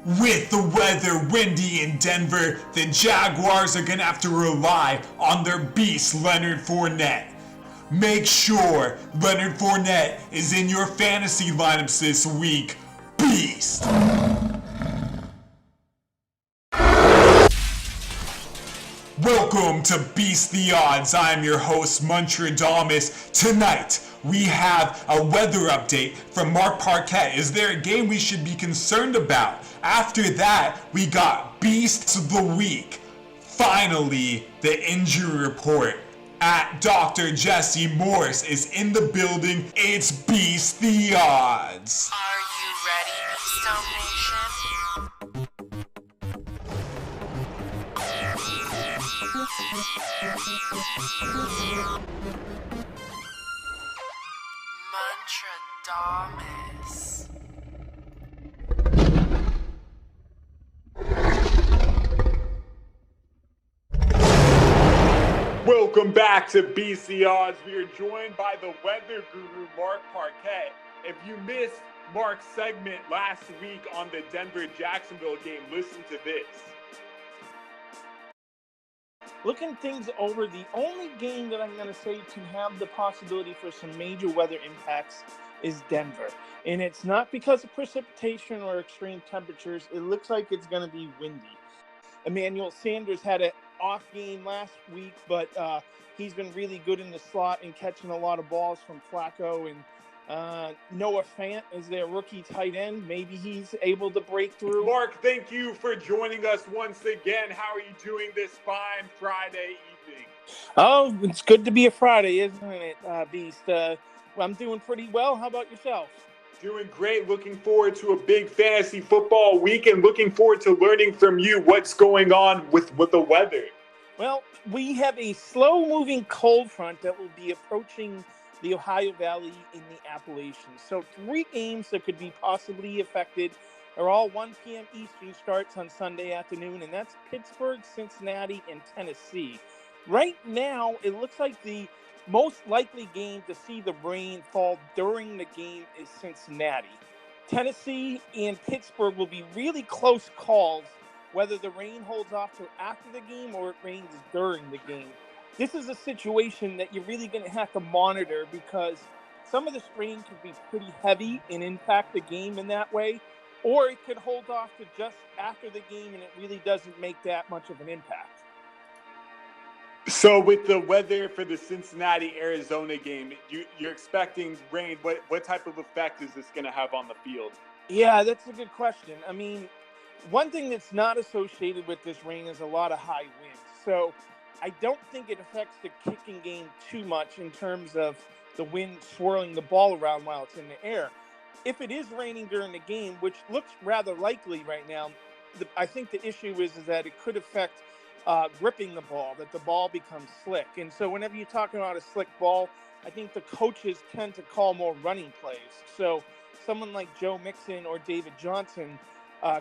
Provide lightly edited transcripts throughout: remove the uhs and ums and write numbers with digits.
With the weather windy in Denver, the Jaguars are going to have to rely on their beast Leonard Fournette. Make sure Leonard Fournette is in your fantasy lineups this week. Beast! Welcome to Beast the Odds. I am your host, Muntradamus. Tonight, we have a weather update from Mark Parquette. Is there a game we should be concerned about? After that, we got Beasts of the Week. Finally, the injury report. At Dr. Jesse Morse is in the building. It's Beast the Odds. Are you ready, Beasto Nation? Muntradamus. Welcome back to Beast the Odds. We are joined by the weather guru, Mark Parquette. If you missed Mark's segment last week on the Denver-Jacksonville game, listen to this. Looking things over, the only game that I'm going to say can have the possibility for some major weather impacts is Denver. And it's not because of precipitation or extreme temperatures. It looks like it's going to be windy. Emmanuel Sanders had an off game last week, but he's been really good in the slot and catching a lot of balls from Flacco. And Noah Fant is their rookie tight end. Maybe he's able to break through. Mark, thank you for joining us once again. How are you doing this fine Friday evening? Oh, it's good to be a Friday, isn't it, Beast? I'm doing pretty well. How about yourself? Doing great. Looking forward to a big fantasy football week and looking forward to learning from you what's going on with the weather. Well, we have a slow-moving cold front that will be approaching the Ohio Valley in the Appalachians. So 3 games that could be possibly affected are all 1 p.m. Eastern starts on Sunday afternoon, and that's Pittsburgh, Cincinnati, and Tennessee. Right now, it looks like the most likely game to see the rain fall during the game is Cincinnati. Tennessee and Pittsburgh will be really close calls, whether the rain holds off till after the game or it rains during the game. This is a situation that you're really going to have to monitor because some of the rain could be pretty heavy and impact the game in that way, or it could hold off to just after the game and it really doesn't make that much of an impact. So with the weather for the Cincinnati-Arizona game, you're expecting rain. What type of effect is this going to have on the field? Yeah, that's a good question. I mean, one thing that's not associated with this rain is a lot of high winds. So I don't think it affects the kicking game too much in terms of the wind swirling the ball around while it's in the air. If it is raining during the game, which looks rather likely right now, I think the issue is that it could affect gripping the ball, that the ball becomes slick. And so whenever you're talking about a slick ball, I think the coaches tend to call more running plays. So someone like Joe Mixon or David Johnson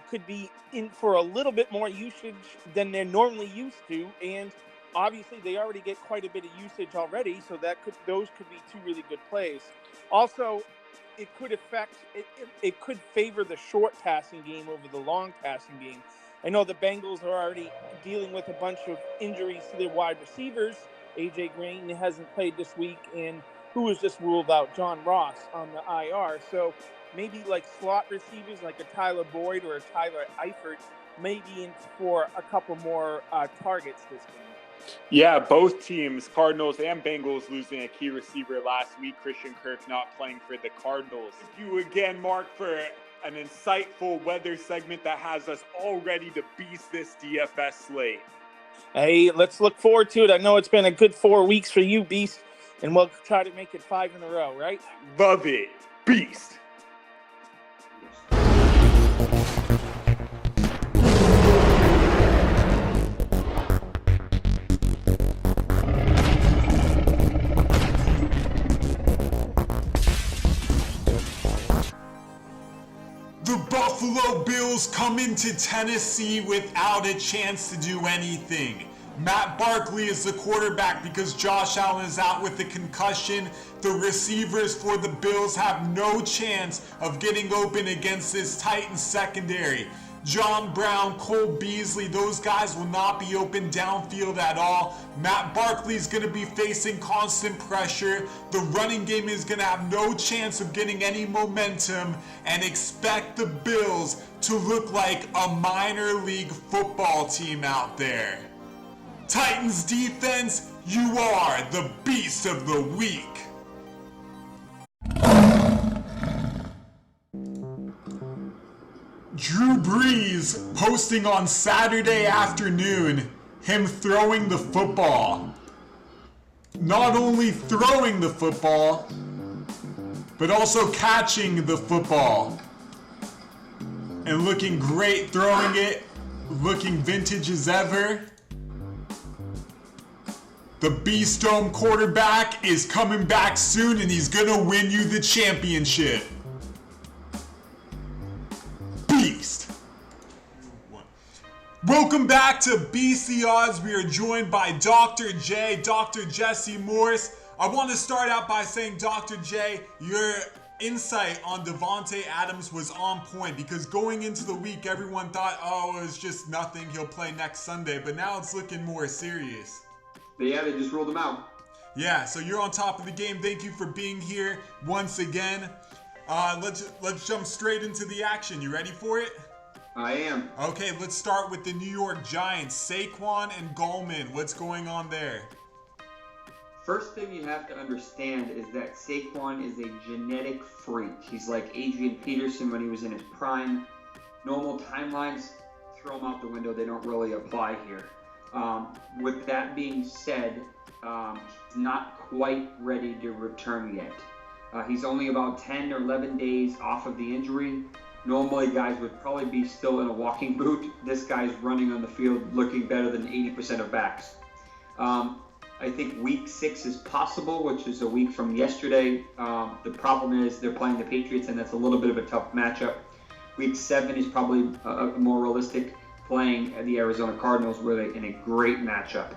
could be in for a little bit more usage than they're normally used to. And obviously they already get quite a bit of usage already. So those could be 2 really good plays. Also, it could favor the short passing game over the long passing game. I know the Bengals are already dealing with a bunch of injuries to their wide receivers. A.J. Green hasn't played this week, and who was just ruled out? John Ross on the IR. So maybe like slot receivers like a Tyler Boyd or a Tyler Eifert may be in for a couple more targets this game. Yeah, both teams, Cardinals and Bengals, losing a key receiver last week. Christian Kirk not playing for the Cardinals. Thank you again, Mark, for an insightful weather segment that has us all ready to beast this DFS slate. Hey, let's look forward to it. I know it's been a good 4 weeks for you, Beast, and we'll try to make it 5 in a row, right? Love it. Beast. The Buffalo Bills come into Tennessee without a chance to do anything. Matt Barkley is the quarterback because Josh Allen is out with a concussion. The receivers for the Bills have no chance of getting open against this Titans secondary. John Brown, Cole Beasley, those guys will not be open downfield at all. Matt Barkley's going to be facing constant pressure. The running game is going to have no chance of getting any momentum, and expect the Bills to look like a minor league football team out there. Titans defense, you are the beast of the week. Drew Brees posting on Saturday afternoon him throwing the football. Not only throwing the football, but also catching the football. And looking great throwing it, looking vintage as ever. The Beast Dome quarterback is coming back soon, and he's gonna win you the championship. Beast. Welcome back to Beast the Odds. We are joined by Dr. J, Dr. Jesse Morse. I want to start out by saying, Dr. J, your insight on Devontae Adams was on point, because going into the week, everyone thought, oh, it's just nothing, he'll play next Sunday, but now it's looking more serious. But yeah, they just ruled him out. Yeah, so you're on top of the game. Thank you for being here once again. Let's jump straight into the action. You ready for it? I am. Okay, let's start with the New York Giants. Saquon and Gallman. What's going on there? First thing you have to understand is that Saquon is a genetic freak. He's like Adrian Peterson when he was in his prime. Normal timelines, throw him out the window. They don't really apply here. With that being said, he's not quite ready to return yet. He's only about 10 or 11 days off of the injury. Normally, guys would probably be still in a walking boot. This guy's running on the field looking better than 80% of backs. I think week 6 is possible, which is a week from yesterday. The problem is they're playing the Patriots, and that's a little bit of a tough matchup. Week 7 is probably more realistic, playing the Arizona Cardinals, where they're in a great matchup.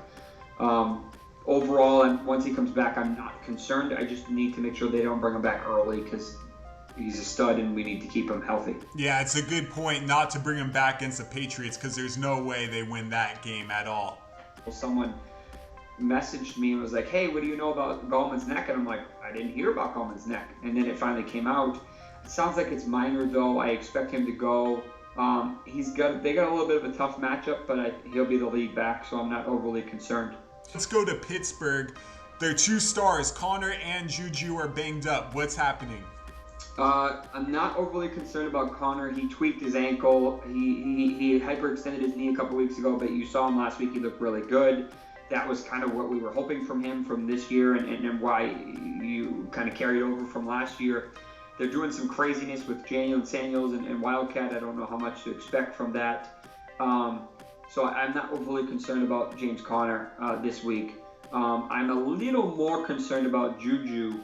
Overall, and once he comes back, I'm not concerned. I just need to make sure they don't bring him back early, because he's a stud and we need to keep him healthy. Yeah, it's a good point not to bring him back against the Patriots, because there's no way they win that game at all. Someone messaged me and was like, hey, what do you know about Gallman's neck? And I'm like, I didn't hear about Gallman's neck. And then it finally came out. It sounds like it's minor, though. I expect him to go. They got a little bit of a tough matchup, but he'll be the lead back, so I'm not overly concerned. Let's go to Pittsburgh. Their 2 stars, Connor and JuJu, are banged up. What's happening? I'm not overly concerned about Connor. He tweaked his ankle. He hyperextended his knee a couple weeks ago, but you saw him last week. He looked really good. That was kind of what we were hoping from him from this year, and why you kind of carried over from last year. They're doing some craziness with Jalen Samuels and Wildcat. I don't know how much to expect from that. So I'm not overly concerned about James Conner this week. I'm a little more concerned about JuJu,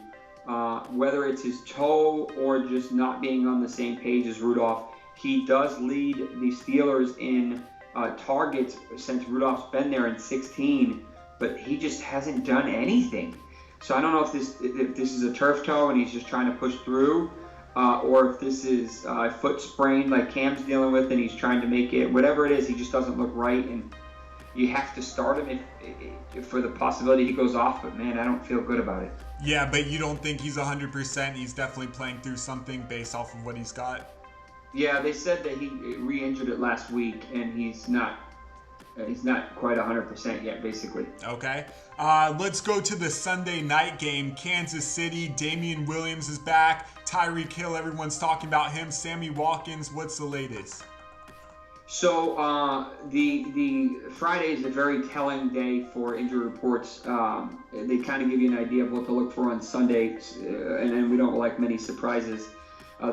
whether it's his toe or just not being on the same page as Rudolph. He does lead the Steelers in targets since Rudolph's been there in 16, but he just hasn't done anything. So I don't know if this is a turf toe and he's just trying to push through, or if this is a foot sprain like Cam's dealing with and he's trying to make it. Whatever it is, he just doesn't look right, and you have to start him if for the possibility he goes off. But man, I don't feel good about it. Yeah, but you don't think he's 100%? He's definitely playing through something based off of what he's got? Yeah, they said that he re-injured it last week, and he's not quite 100% yet, basically. Okay. Let's go to the Sunday night game. Kansas City, Damien Williams is back. Tyreek Hill, everyone's talking about him. Sammy Watkins, what's the latest? So the Friday is a very telling day for injury reports. They kind of give you an idea of what to look for on Sunday, and then we don't like many surprises.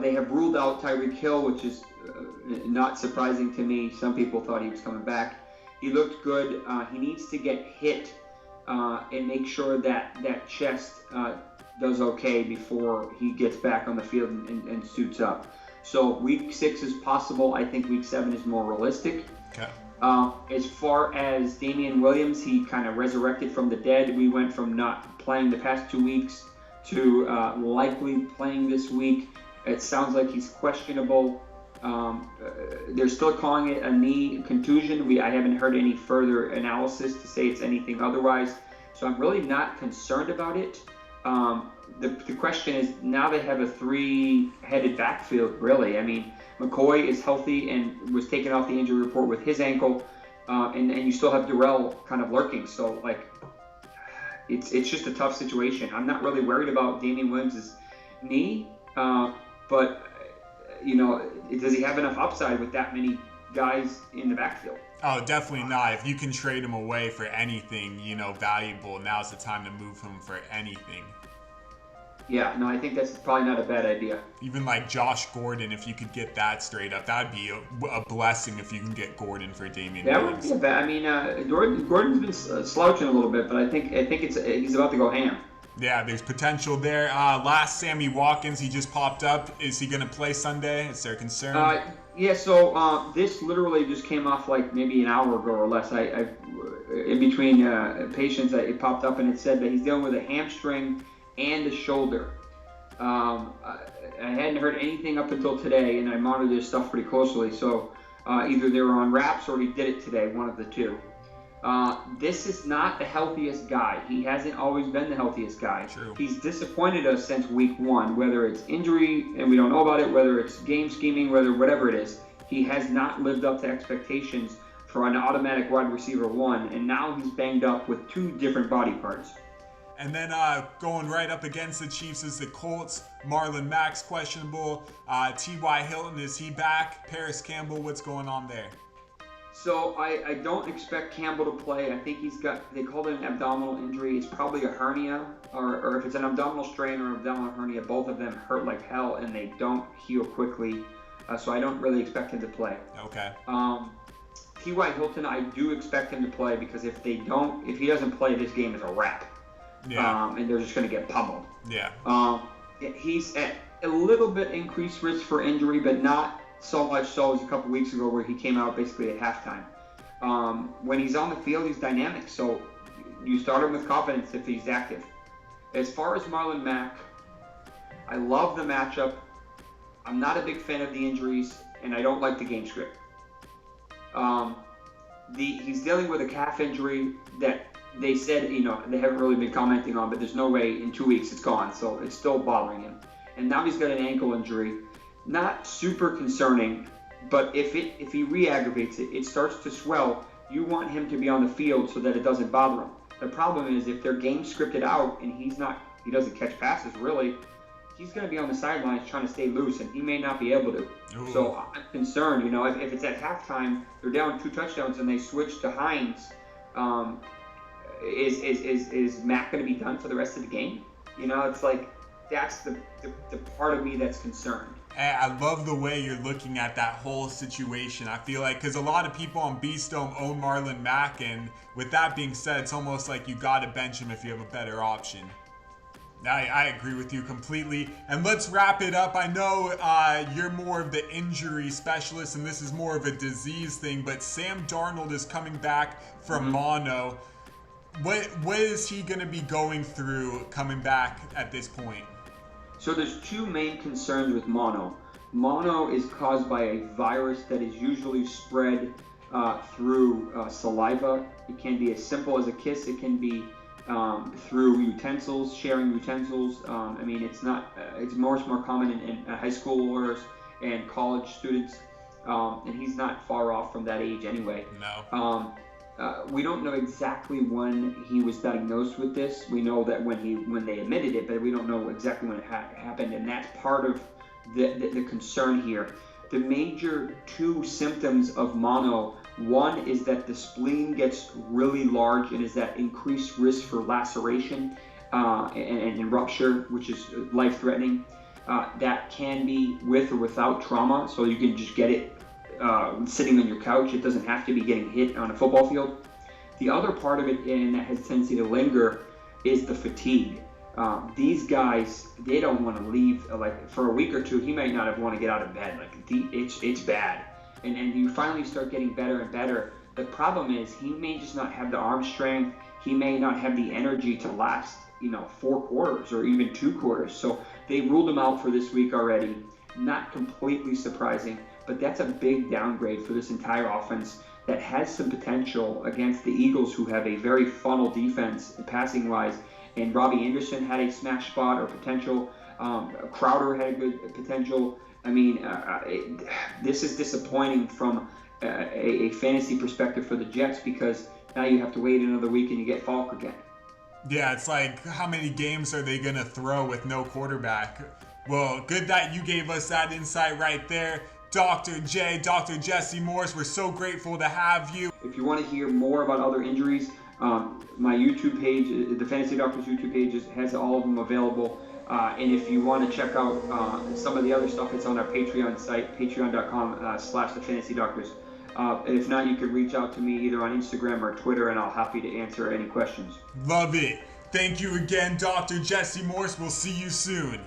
They have ruled out Tyreek Hill, which is not surprising to me. Some people thought he was coming back. He looked good. He needs to get hit and make sure that chest does okay before he gets back on the field and suits up. So week 6 is possible. I think week 7 is more realistic. Okay. As far as Damien Williams, he kind of resurrected from the dead. We went from not playing the past 2 weeks to likely playing this week. It sounds like he's questionable. they're still calling it a knee contusion. I haven't heard any further analysis to say it's anything otherwise. So I'm really not concerned about it. The question is, now they have a three-headed backfield, really. I mean, McCoy is healthy and was taken off the injury report with his ankle, and you still have Durrell kind of lurking. So, like, it's just a tough situation. I'm not really worried about Damien Williams' knee, but, you know, does he have enough upside with that many guys in the backfield? Oh, definitely not. If you can trade him away for anything, you know, valuable, now's the time to move him for anything. Yeah, no, I think that's probably not a bad idea. Even like Josh Gordon, if you could get that straight up, that would be a blessing if you can get Gordon for Damien Williams. That would be bad. I mean, Gordon's been slouching a little bit, but I think he's about to go ham. Yeah, there's potential there. Last Sammy Watkins, he just popped up. Is he going to play Sunday? Is there concern? Yeah, so this literally just came off like maybe an hour ago or less. I in between patients, it popped up and it said that he's dealing with a hamstring and a shoulder. I hadn't heard anything up until today, and I monitored this stuff pretty closely. So either they were on wraps or he did it today, one of the two. This is not the healthiest guy. He hasn't always been the healthiest guy. True. He's disappointed us since week one, whether it's injury and we don't know about it, whether it's game scheming, whatever it is. He has not lived up to expectations for an automatic wide receiver one, and now he's banged up with two different body parts. And then going right up against the Chiefs is the Colts. Marlon Mack's questionable. T.Y. Hilton, is he back? Paris Campbell, what's going on there? So I don't expect Campbell to play. I think they called it an abdominal injury. It's probably a hernia, or if it's an abdominal strain or abdominal hernia, both of them hurt like hell and they don't heal quickly. So I don't really expect him to play. Okay. T.Y. Hilton, I do expect him to play because if he doesn't play, this game is a wrap. Yeah. And they're just going to get pummeled. Yeah. He's at a little bit increased risk for injury, but not so much so as a couple weeks ago where he came out basically at halftime. When he's on the field, he's dynamic, so you start him with confidence if he's active. As far as Marlon Mack, I love the matchup. I'm not a big fan of the injuries, and I don't like the game script. He's dealing with a calf injury that they said, they haven't really been commenting on, but there's no way in 2 weeks it's gone, so it's still bothering him. And now he's got an ankle injury. Not super concerning, but if he re-aggravates it, it starts to swell. You want him to be on the field so that it doesn't bother him. The problem is if their game's scripted out and he doesn't catch passes really, he's going to be on the sidelines trying to stay loose, and he may not be able to. Ooh. So I'm concerned. If it's at halftime, they're down 2 touchdowns and they switch to Hines. Is Mack going to be done for the rest of the game? It's like that's the part of me that's concerned. I love the way you're looking at that whole situation. I feel like, because a lot of people on Beastdome own Marlon Mack, and with that being said, it's almost like you got to bench him if you have a better option. I agree with you completely. And let's wrap it up. I know you're more of the injury specialist, and this is more of a disease thing, but Sam Darnold is coming back from mono. What is he going to be going through coming back at this point? So there's 2 main concerns with mono. Mono is caused by a virus that is usually spread through saliva. It can be as simple as a kiss. It can be through utensils, sharing utensils. It's more common in high schoolers and college students. And he's not far off from that age anyway. No. We don't know exactly when he was diagnosed with this. We know that when they admitted it, but we don't know exactly when it happened, and that's part of the concern here. The major 2 symptoms of mono, one is that the spleen gets really large and is that increased risk for laceration and rupture, which is life-threatening. That can be with or without trauma, so you can just get it sitting on your couch. It doesn't have to be getting hit on a football field. The other part of it, and that has a tendency to linger, is the fatigue. These guys, they don't want to leave. Like for a week or 2, he might not have want to get out of bed. Like it's bad, and you finally start getting better and better. The problem is he may just not have the arm strength. He may not have the energy to last 4 quarters or even 2 quarters. So they ruled him out for this week already. Not completely surprising. but that's a big downgrade for this entire offense that has some potential against the Eagles, who have a very funnel defense passing-wise. And Robbie Anderson had a smash spot or potential. Crowder had a good potential. I mean, this is disappointing from a fantasy perspective for the Jets, because now you have to wait another week and you get Falk again. Yeah, it's like, how many games are they going to throw with no quarterback? Well, good that you gave us that insight right there. Dr. J, Dr. Jesse Morse, we're so grateful to have you. If you want to hear more about other injuries, my YouTube page, the Fantasy Doctors YouTube page, has all of them available. And if you want to check out some of the other stuff, it's on our Patreon site, patreon.com/thefantasydoctors. If not, you can reach out to me either on Instagram or Twitter, and I'll be happy to answer any questions. Love it. Thank you again, Dr. Jesse Morse. We'll see you soon.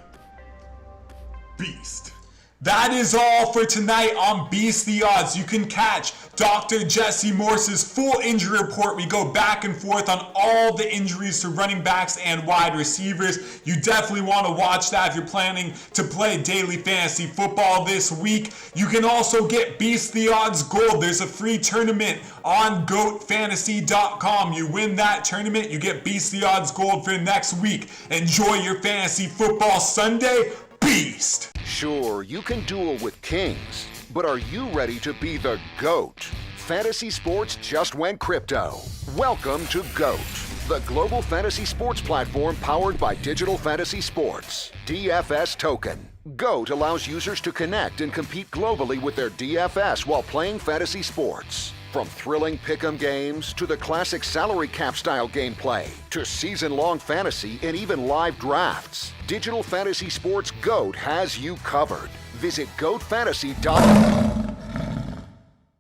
Beast. That is all for tonight on Beast the Odds. You can catch Dr. Jesse Morse's full injury report. We go back and forth on all the injuries to running backs and wide receivers. You definitely want to watch that if you're planning to play daily fantasy football this week. You can also get Beast the Odds Gold. There's a free tournament on GOATFantasy.com. You win that tournament, you get Beast the Odds Gold for next week. Enjoy your fantasy football Sunday. Beast! Sure, you can duel with kings, but are you ready to be the GOAT? Fantasy sports just went crypto. Welcome to GOAT, the global fantasy sports platform powered by Digital Fantasy Sports. DFS Token. GOAT allows users to connect and compete globally with their DFS while playing fantasy sports. From thrilling pick'em games to the classic salary cap style gameplay to season-long fantasy and even live drafts, Digital Fantasy Sports GOAT has you covered. Visit GOATFantasy.com.